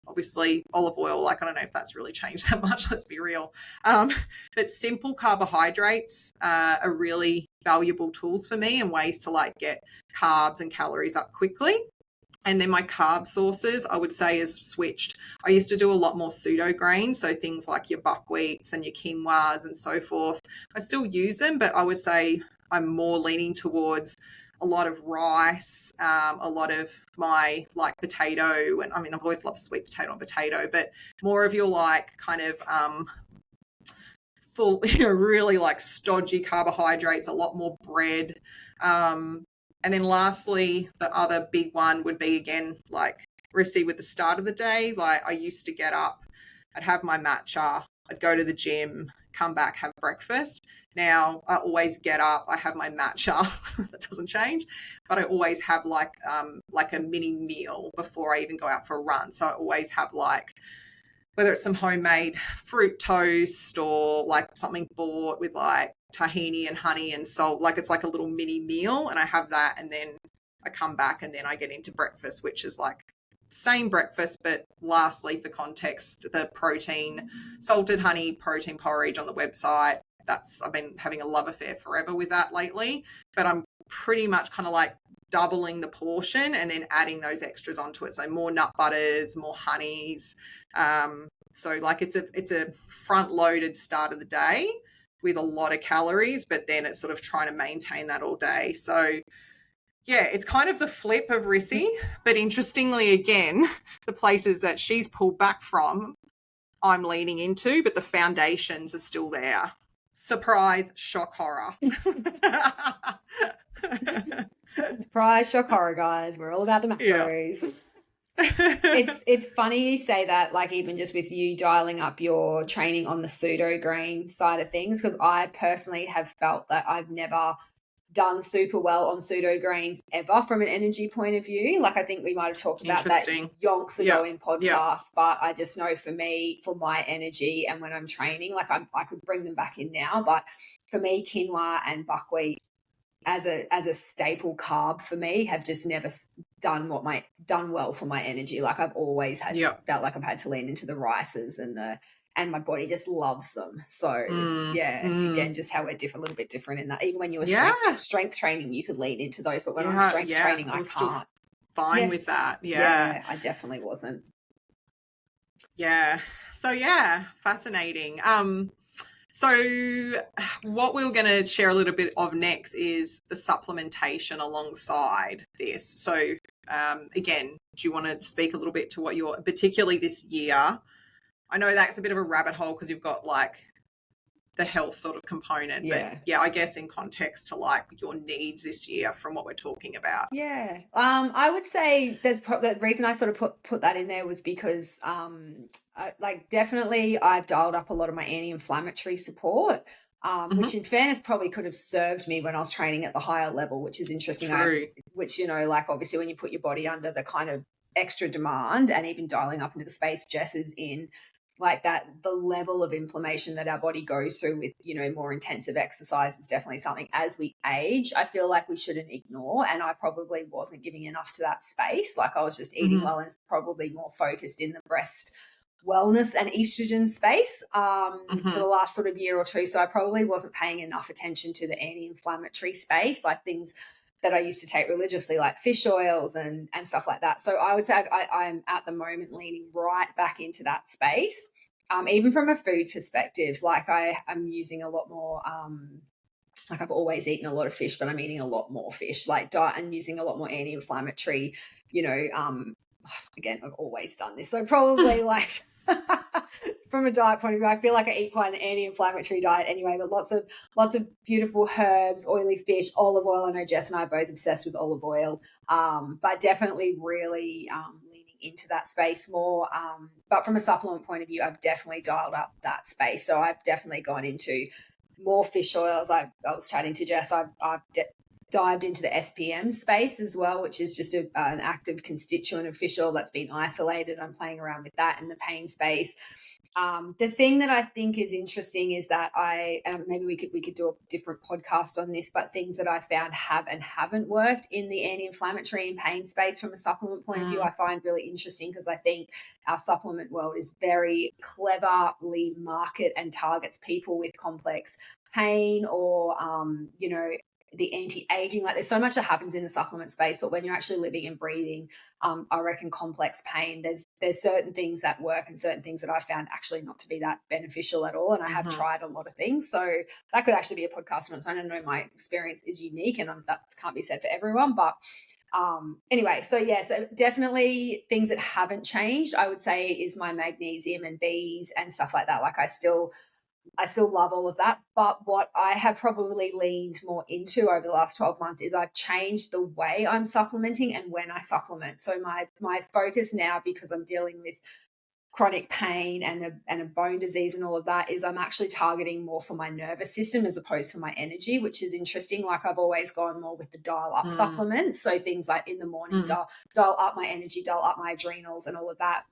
obviously olive oil, like I don't know if that's really changed that much, let's be real. But simple carbohydrates are really valuable tools for me, and ways to like get carbs and calories up quickly. And then my carb sources, I would say, is switched. I used to do a lot more pseudo grains, so things like your buckwheats and your quinoas and so forth. I still use them, but I would say I'm more leaning towards a lot of rice, a lot of my like potato, and I mean, I've always loved sweet potato and potato, but more of your like kind of full, really like stodgy carbohydrates, a lot more bread. And then lastly, the other big one would be, again, like Rissy, with the start of the day. Like I used to get up, I'd have my matcha, I'd go to the gym, come back, have breakfast. Now I always get up, I have my matcha. That doesn't change, but I always have like a mini meal before I even go out for a run. So I always have like, whether it's some homemade fruit toast or like something bought with like tahini and honey and salt, like it's like a little mini meal, and I have that, and then I come back and then I get into breakfast, which is like same breakfast, but lastly, for context, the protein, salted honey protein porridge on the website. I've been having a love affair forever with that lately, but I'm pretty much kind of like doubling the portion and then adding those extras onto it. So more nut butters, more honeys. So like it's a front loaded start of the day with a lot of calories, but then it's sort of trying to maintain that all day. So yeah, it's kind of the flip of Rissy, but interestingly, again, the places that she's pulled back from, I'm leaning into, but the foundations are still there. Surprise, shock, horror. Surprise, shock, horror, guys. We're all about the macros. Yeah. It's funny you say that, like even just with you dialing up your training on the pseudo grain side of things, because I personally have felt that I've never done super well on pseudo grains ever from an energy point of view. Like I think we might have talked about that yonks ago in podcast, but I just know for me, for my energy and when I'm training, like I could bring them back in now, but for me, quinoa and buckwheat as a staple carb for me have just never done well for my energy. Like I've always felt like I've had to lean into the rices and my body just loves them. So again, just how we're a little bit different in that. Even when you were strength training, you could lean into those, but when I'm strength training, I can't. Fine with that. Yeah, I definitely wasn't. Yeah. So fascinating. So what we're going to share a little bit of next is the supplementation alongside this. So again, do you want to speak a little bit to what you're, particularly this year? I know that's a bit of a rabbit hole because you've got like the health sort of component, but I guess in context to like your needs this year from what we're talking about. Yeah. I would say the reason I sort of put that in there was because definitely I've dialed up a lot of my anti-inflammatory support, which in fairness probably could have served me when I was training at the higher level, which is interesting. True. Which, like obviously when you put your body under the kind of extra demand and even dialing up into the space Jess is in, like that, the level of inflammation that our body goes through with, more intensive exercise is definitely something as we age, I feel like we shouldn't ignore. And I probably wasn't giving enough to that space. Like I was just eating well and probably more focused in the breast wellness and estrogen space for the last sort of year or two. So I probably wasn't paying enough attention to the anti-inflammatory space, like things that I used to take religiously, like fish oils and stuff like that. So I would say I'm at the moment leaning right back into that space. Even from a food perspective, like I'm using a lot more, like I've always eaten a lot of fish, but I'm eating a lot more fish, like diet and using a lot more anti-inflammatory, again, I've always done this. So probably like from a diet point of view, I feel like I eat quite an anti-inflammatory diet anyway, but lots of beautiful herbs, oily fish, olive oil. I know Jess and I are both obsessed with olive oil, but definitely really leaning into that space more. But from a supplement point of view, I've definitely dialed up that space. So I've definitely gone into more fish oils. I was chatting to Jess. I've dived into the SPM space as well, which is just an active constituent of fish oil that's been isolated. I'm playing around with that in the pain space. The thing that I think is interesting is that maybe we could do a different podcast on this, but things that I found have and haven't worked in the anti-inflammatory and pain space from a supplement point of view, I find really interesting, because I think our supplement world is very cleverly market and targets people with complex pain or, the anti-aging. Like, there's so much that happens in the supplement space, but when you're actually living and breathing, I reckon complex pain, there's certain things that work and certain things that I found actually not to be that beneficial at all. And I have tried a lot of things. So that could actually be a podcast on its own. I know my experience is unique, and that can't be said for everyone, but anyway, so definitely things that haven't changed, I would say, is my magnesium and Bs and stuff like that. Like, I still love all of that. But what I have probably leaned more into over the last 12 months is I've changed the way I'm supplementing and when I supplement. So my focus now, because I'm dealing with chronic pain and a bone disease and all of that, is I'm actually targeting more for my nervous system as opposed to my energy, which is interesting. Like, I've always gone more with the dial up supplements. So things like in the morning, dial up my energy, dial up my adrenals and all of that.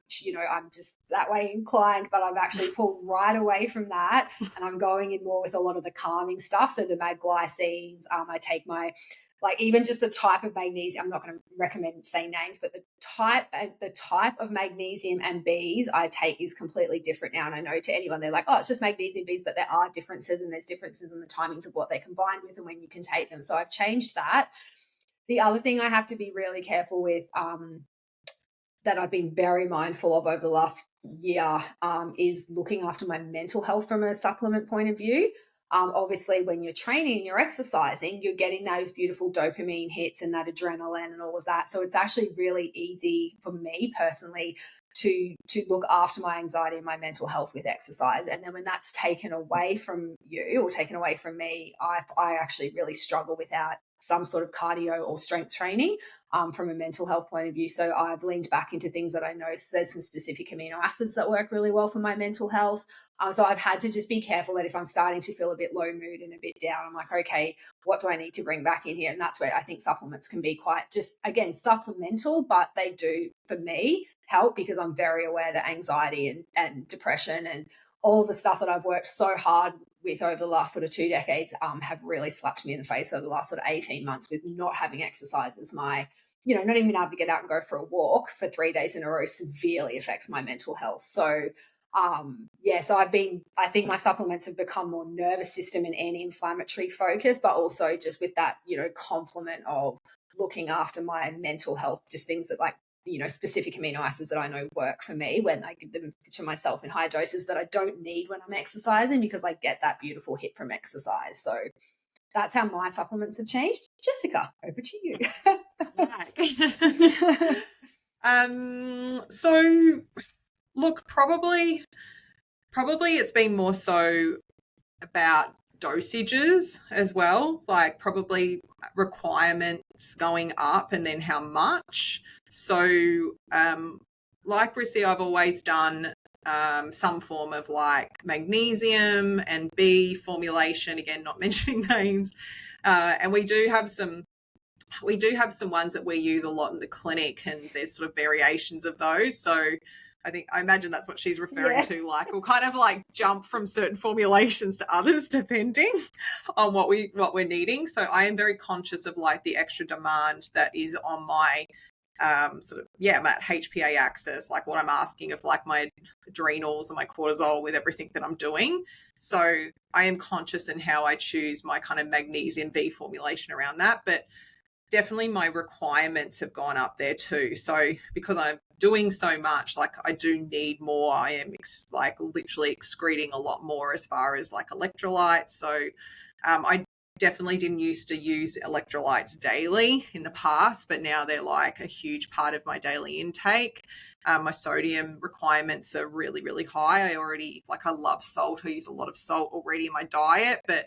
I'm just that way inclined, but I've actually pulled right away from that. And I'm going in more with a lot of the calming stuff. So the mad glycines, I take my, like, even just the type of magnesium, I'm not going to recommend saying names, but the type of magnesium and Bs I take is completely different now. And I know to anyone, they're like, oh, it's just magnesium Bs, but there are differences, and there's differences in the timings of what they combine with and when you can take them. So I've changed that. The other thing I have to be really careful with, that I've been very mindful of over the last year, is looking after my mental health from a supplement point of view. Obviously, when you're training and you're exercising, you're getting those beautiful dopamine hits and that adrenaline and all of that. So it's actually really easy for me personally to look after my anxiety and my mental health with exercise. And then when that's taken away from you or taken away from me, I actually really struggle without some sort of cardio or strength training from a mental health point of view. So I've leaned back into things that I know there's some specific amino acids that work really well for my mental health. So I've had to just be careful that if I'm starting to feel a bit low mood and a bit down, I'm like, okay, what do I need to bring back in here? And that's where I think supplements can be quite just, again, supplemental, but they do, for me, help, because I'm very aware that anxiety and depression and all the stuff that I've worked so hard with over the last sort of 2 decades have really slapped me in the face over the last sort of 18 months with not having exercise as my, not even being able to get out and go for a walk for 3 days in a row severely affects my mental health. So so I think my supplements have become more nervous system and anti-inflammatory focused, but also just with that, complement of looking after my mental health, just things that, like, specific amino acids that I know work for me when I give them to myself in high doses that I don't need when I'm exercising, because I get that beautiful hit from exercise. So that's how my supplements have changed. Jessica, over to you. So look, probably it's been more so about dosages as well, like probably requirements going up and then how much. So like Rissy, I've always done some form of like magnesium and B formulation, again, not mentioning names. And we do have some ones that we use a lot in the clinic, and there's sort of variations of those. So I imagine that's what she's referring to. Like, we'll kind of like jump from certain formulations to others depending on what we're needing. So I am very conscious of like the extra demand that is on my my HPA axis, like what I'm asking of like my adrenals and my cortisol with everything that I'm doing. So I am conscious in how I choose my kind of magnesium B formulation around that. But definitely my requirements have gone up there too. So because I'm doing so much, like I do need more. I am like literally excreting a lot more as far as like electrolytes. So I definitely didn't used to use electrolytes daily in the past, but now they're like a huge part of my daily intake. My sodium requirements are really, really high. I love salt. I use a lot of salt already in my diet, but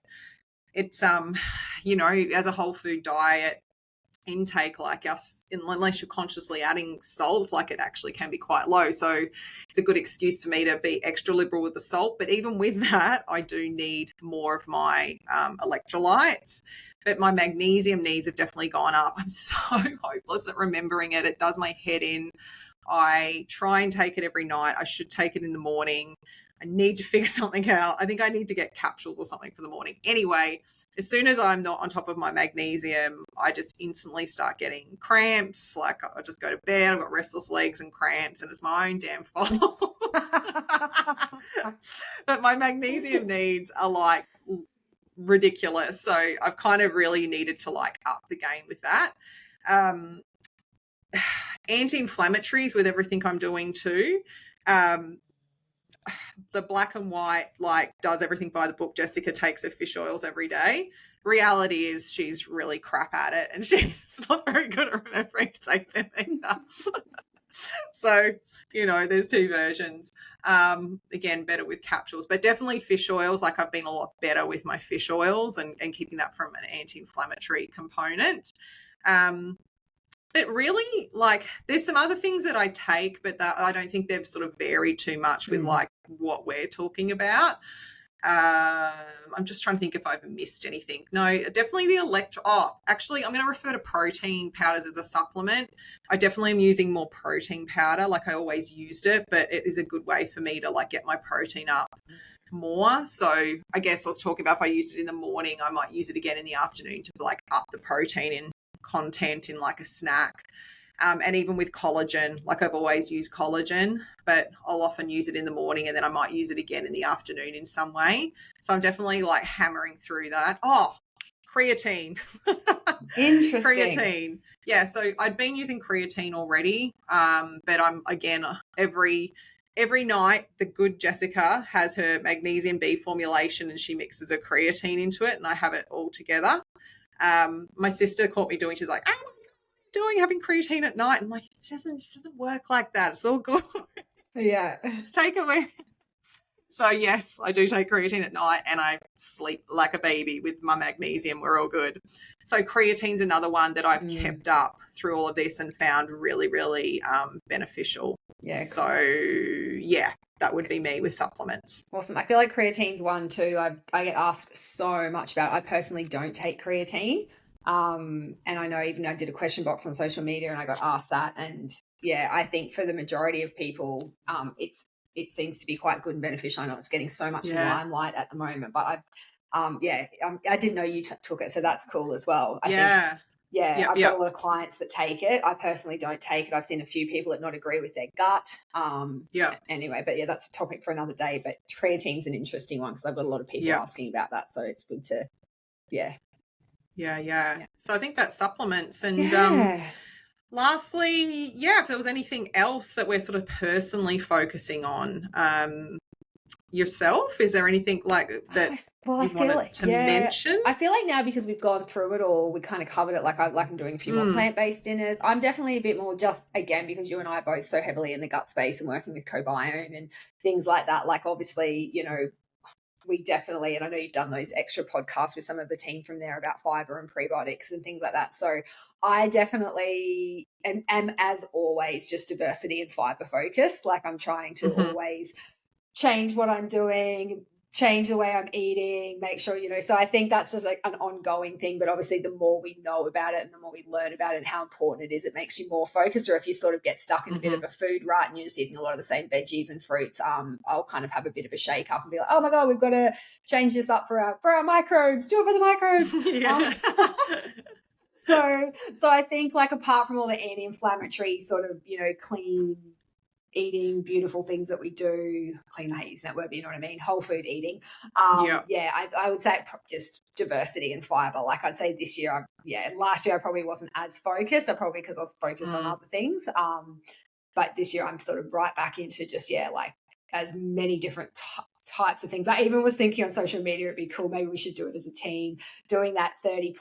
it's, as a whole food diet, intake, like us, unless you're consciously adding salt, like it actually can be quite low. So it's a good excuse for me to be extra liberal with the salt. But even with that, I do need more of my electrolytes. But my magnesium needs have definitely gone up. I'm so hopeless at remembering it. It does my head in. I try and take it every night. I should take it in the morning. I need to figure something out. I think I need to get capsules or something for the morning. Anyway, as soon as I'm not on top of my magnesium, I just instantly start getting cramps. Like I just go to bed, I've got restless legs and cramps, and it's my own damn fault. But my magnesium needs are like ridiculous. So I've kind of really needed to like up the game with that. Anti-inflammatories with everything I'm doing too. The black and white, like, does everything by the book. Jessica takes her fish oils every day. Reality is she's really crap at it, and she's not very good at remembering to take them either. So, there's two versions. Again, better with capsules, but definitely fish oils. Like, I've been a lot better with my fish oils and keeping that from an anti-inflammatory component. It really, like, there's some other things that I take, but that I don't think they've sort of varied too much with like what we're talking about. I'm just trying to think if I've missed anything. No, definitely the actually, I'm going to refer to protein powders as a supplement. I definitely am using more protein powder. Like, I always used it, but it is a good way for me to like get my protein up more. So I guess I was talking about if I used it in the morning, I might use it again in the afternoon to like up the protein in content in like a snack. And even with collagen, like I've always used collagen, but I'll often use it in the morning and then I might use it again in the afternoon in some way. So I'm definitely like hammering through that. Oh, creatine. Interesting. Creatine. Yeah, so I'd been using creatine already, but I'm, again, every night the good Jessica has her magnesium B formulation and she mixes a creatine into it and I have it all together. My sister caught me she's like, oh, what are you doing having creatine at night? I'm like, it doesn't work like that. It's all good. Yeah. Just take it away. So yes, I do take creatine at night and I sleep like a baby with my magnesium. We're all good. So creatine's another one that I've kept up through all of this and found really, really beneficial. Yeah. So yeah, that would be me with supplements. Awesome. I feel like creatine's one too. I get asked so much about it. I personally don't take creatine. And I know even I did a question box on social media and I got asked that. And yeah, I think for the majority of people, it seems to be quite good and beneficial. I know it's getting so much limelight at the moment, but I didn't know you took it. So that's cool as well. I think I've got a lot of clients that take it. I personally don't take it. I've seen a few people that not agree with their gut. Anyway, but yeah, that's a topic for another day. But creatine's an interesting one because I've got a lot of people asking about that. So it's good to, Yeah. So I think that's supplements. And lastly, if there was anything else that we're sort of personally focusing on, yourself, is there anything like that mention? I feel like now because we've gone through it all, we kind of covered it. Like I'm doing a few more plant-based dinners. I'm definitely a bit more just, again, because you and I are both so heavily in the gut space and working with cobiome and things like that. Like obviously, we definitely, and I know you've done those extra podcasts with some of the team from there about fiber and prebiotics and things like that. So I definitely am as always, just diversity and fiber focused. Like I'm trying to always change what I'm doing, change the way I'm eating, make sure, so I think that's just like an ongoing thing. But obviously the more we know about it and the more we learn about it and how important it is, it makes you more focused. Or if you sort of get stuck in a bit of a food rut and you're just eating a lot of the same veggies and fruits, I'll kind of have a bit of a shake up and be like, oh my God, we've got to change this up for our microbes, do it for the microbes. So I think like apart from all the anti-inflammatory sort of, clean eating, beautiful things that we do, clean, I hate using that word, but you know what I mean, whole food eating. I would say just diversity and fiber. Like I'd say this year, last year I probably wasn't as focused. Probably because I was focused on other things. But this year I'm sort of right back into just, like as many different types of things. I even was thinking on social media, it'd be cool, maybe we should do it as a team, doing that 30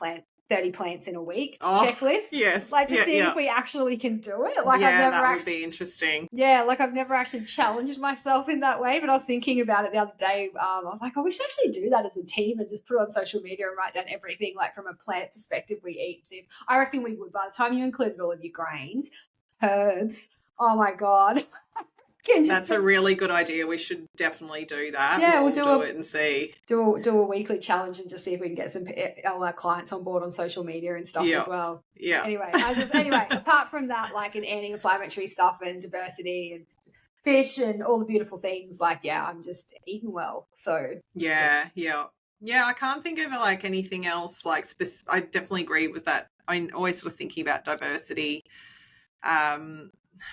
30 plants in a week checklist. Yes. Like to see if we actually can do it. Like that would be interesting. Yeah, like I've never actually challenged myself in that way, but I was thinking about it the other day. I was like, oh, we should actually do that as a team and just put it on social media and write down everything, like from a plant perspective we eat. So I reckon we would, by the time you included all of your grains, herbs, oh my God. That's a really good idea. We should definitely do that. Yeah, we'll do it and see. Do a weekly challenge and just see if we can get all our clients on board on social media and stuff as well. Yeah. Anyway, apart from that, like in anti-inflammatory stuff and diversity and fish and all the beautiful things, like, I'm just eating well. So yeah, I can't think of like anything else. Like I definitely agree with that. I'm always sort of thinking about diversity.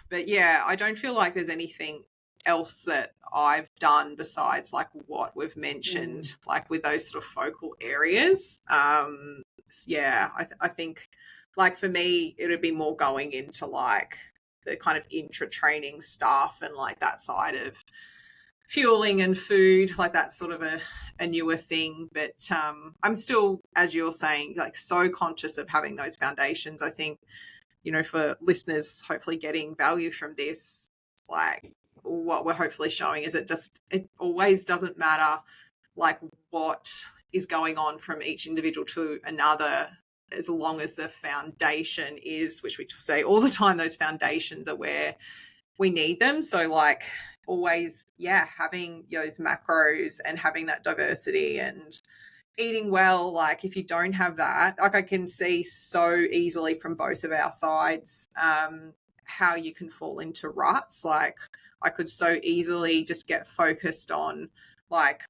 But yeah, I don't feel like there's anything else that I've done besides like what we've mentioned, like with those sort of focal areas. I think like for me, it would be more going into like the kind of intra-training stuff and like that side of fueling and food, like that's sort of a newer thing. But I'm still, as you're saying, like so conscious of having those foundations. I think, for listeners hopefully getting value from this, like what we're hopefully showing is it always doesn't matter like what is going on from each individual to another, as long as the foundation is, which we say all the time, those foundations are where we need them. So like always, having those macros and having that diversity and eating well, like if you don't have that, like I can see so easily from both of our sides how you can fall into ruts. Like I could so easily just get focused on like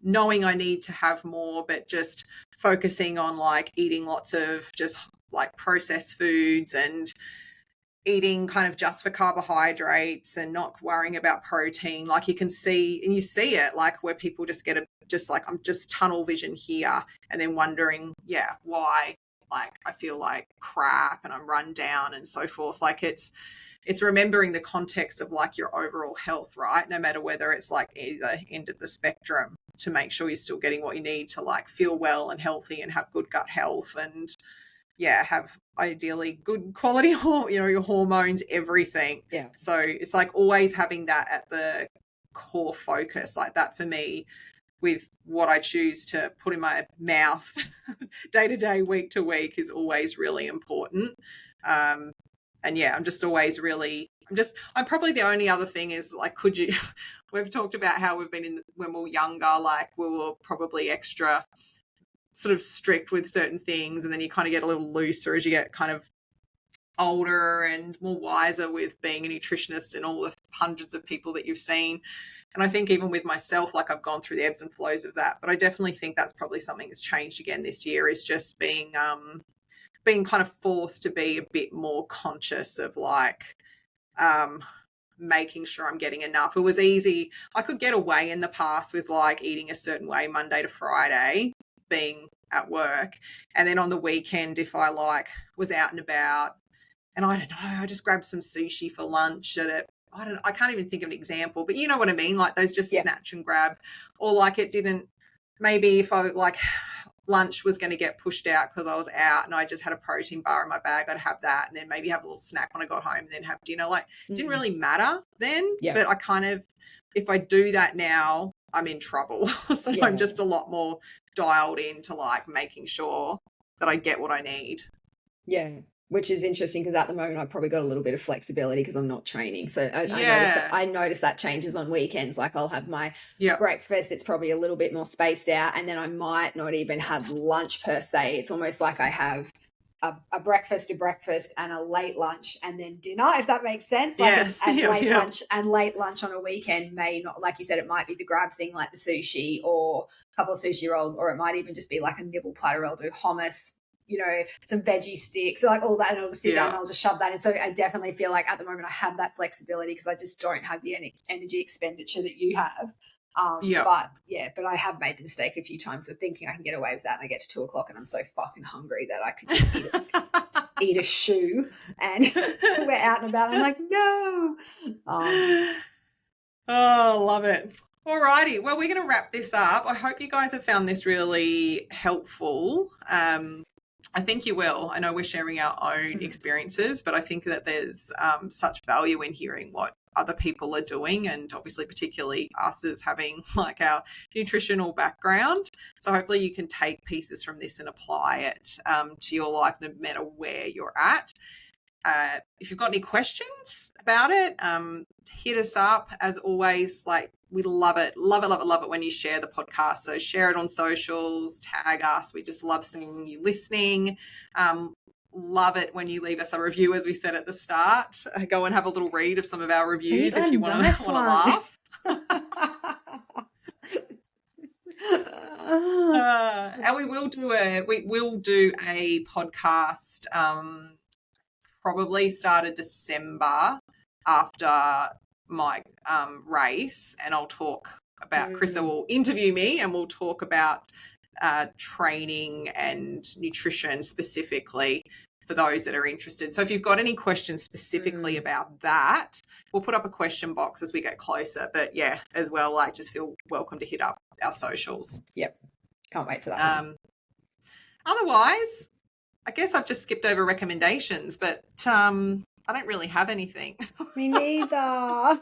knowing I need to have more, but just focusing on like eating lots of just like processed foods and eating kind of just for carbohydrates and not worrying about protein. Like you can see, and you see it like where people just get I'm just tunnel vision here, and then wondering, why like I feel like crap and I'm run down and so forth. Like it's remembering the context of like your overall health, right? No matter whether it's like either end of the spectrum, to make sure you're still getting what you need to like feel well and healthy and have good gut health and have ideally good quality, your hormones, everything. Yeah. So it's like always having that at the core focus, like that for me, with what I choose to put in my mouth day to day, week to week, is always really important. And I'm just always really, I'm probably the only other thing is like, we've talked about how we've been when we were younger, like we were probably extra sort of strict with certain things, and then you kind of get a little looser as you get kind of older and more wiser with being a nutritionist and all the hundreds of people that you've seen. And I think even with myself, like I've gone through the ebbs and flows of that, but I definitely think that's probably something that's changed again this year, is just being kind of forced to be a bit more conscious of like making sure I'm getting enough. It was easy. I could get away in the past with like eating a certain way Monday to Friday, being at work, and then on the weekend, if I like was out and about and I don't know, I just grabbed some sushi for lunch I can't even think of an example, but you know what I mean, like those just snatch and grab, or like it didn't, maybe if I like lunch was going to get pushed out because I was out and I just had a protein bar in my bag, I'd have that and then maybe have a little snack when I got home and then have dinner. Like it didn't really matter then, but I kind of, if I do that now, I'm in trouble. So I'm just a lot more dialed into like making sure that I get what I need. Yeah. Which is interesting because at the moment I've probably got a little bit of flexibility because I'm not training. So I notice that changes on weekends. Like I'll have my breakfast. It's probably a little bit more spaced out, and then I might not even have lunch per se. It's almost like I have a breakfast and a late lunch and then dinner, if that makes sense. Like late lunch on a weekend may not, like you said, it might be the grab thing like the sushi or a couple of sushi rolls, or it might even just be like a nibble platter. I'll do hummus, some veggie sticks, like all that, and I'll just sit down and I'll just shove that in. So I definitely feel like at the moment I have that flexibility because I just don't have the energy expenditure that you have. But I have made the mistake a few times of thinking I can get away with that, and I get to 2:00 and I'm so fucking hungry that I could just eat a shoe, and we're out and about and I'm like, no. Oh, love it. Alrighty, well, we're going to wrap this up. I hope you guys have found this really helpful. I think you will. I know we're sharing our own experiences, but I think that there's such value in hearing what other people are doing, and obviously particularly us as having like our nutritional background. So hopefully you can take pieces from this and apply it to your life no matter where you're at. If you've got any questions about it, hit us up. As always, like, we love it when you share the podcast. So share it on socials, tag us. We just love seeing you listening. Love it when you leave us a review, as we said at the start. Go and have a little read of some of our reviews if you want to laugh. And we will do a podcast probably started December after my race, and I'll talk about Carissa will interview me and we'll talk about training and nutrition specifically for those that are interested. So if you've got any questions specifically about that, we'll put up a question box as we get closer. But yeah, as well, like, just feel welcome to hit up our socials. Yep. Can't wait for that. Otherwise, I guess I've just skipped over recommendations, but I don't really have anything. Me neither.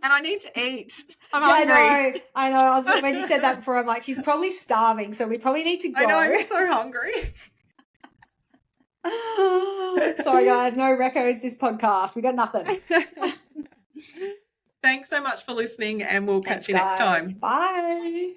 And I need to eat. I'm hungry. I know. When you said that before, I'm like, she's probably starving, so we probably need to go. I know, I'm so hungry. Sorry, guys. No recos this podcast. We got nothing. Thanks so much for listening, and we'll catch you next time. Bye.